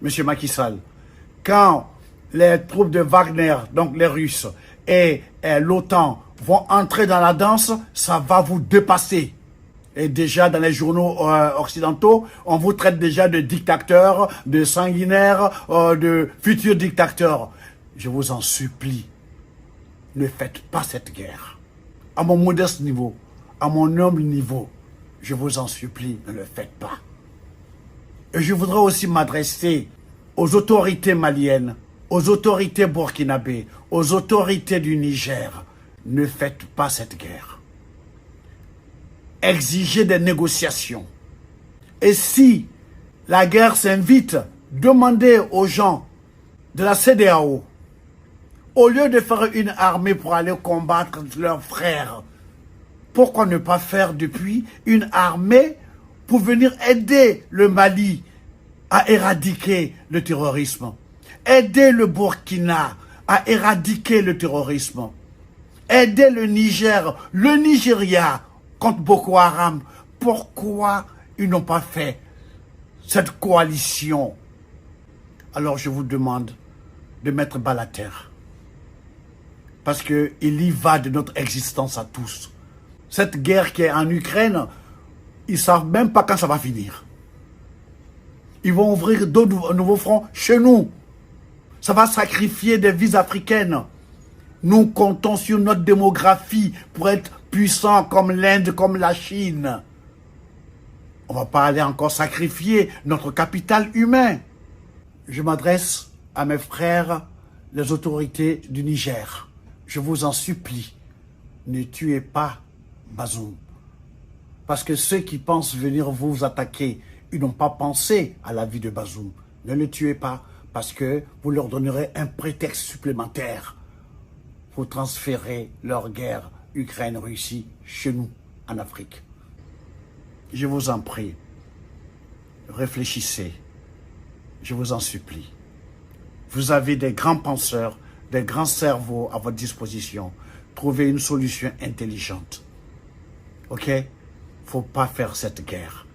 M. Macky Sall, quand les troupes de Wagner, donc les Russes, et l'OTAN vont entrer dans la danse, ça va vous dépasser. Et déjà dans les journaux occidentaux, on vous traite déjà de dictateurs, de sanguinaires, de futurs dictateurs. Je vous en supplie, ne faites pas cette guerre. À mon modeste niveau, à mon humble niveau, je vous en supplie, ne le faites pas. Et je voudrais aussi m'adresser aux autorités maliennes, aux autorités burkinabées, aux autorités du Niger. Ne faites pas cette guerre. Exigez des négociations. Et si la guerre s'invite, demandez aux gens de la CEDEAO, au lieu de faire une armée pour aller combattre leurs frères, pourquoi ne pas faire depuis une armée pour venir aider le Mali à éradiquer le terrorisme, aider le Burkina à éradiquer le terrorisme, aider le Niger, le Nigeria contre Boko Haram. Pourquoi ils n'ont pas fait cette coalition? Alors je vous demande de mettre bas la terre. Parce qu'il y va de notre existence à tous. Cette guerre qui est en Ukraine, ils ne savent même pas quand ça va finir. Ils vont ouvrir d'autres nouveaux fronts chez nous. Ça va sacrifier des vies africaines. Nous comptons sur notre démographie pour être puissants comme l'Inde, comme la Chine. On ne va pas aller encore sacrifier notre capital humain. Je m'adresse à mes frères, les autorités du Niger. Je vous en supplie, ne tuez pas Bazoum. Parce que ceux qui pensent venir vous attaquer, ils n'ont pas pensé à la vie de Bazoum. Ne le tuez pas, parce que vous leur donnerez un prétexte supplémentaire pour transférer leur guerre Ukraine-Russie chez nous, en Afrique. Je vous en prie, réfléchissez, je vous en supplie. Vous avez des grands penseurs, des grands cerveaux à votre disposition. Trouvez une solution intelligente. Ok? Faut pas faire cette guerre.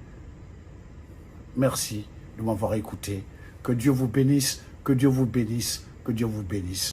Merci de m'avoir écouté. Que Dieu vous bénisse, que Dieu vous bénisse, que Dieu vous bénisse.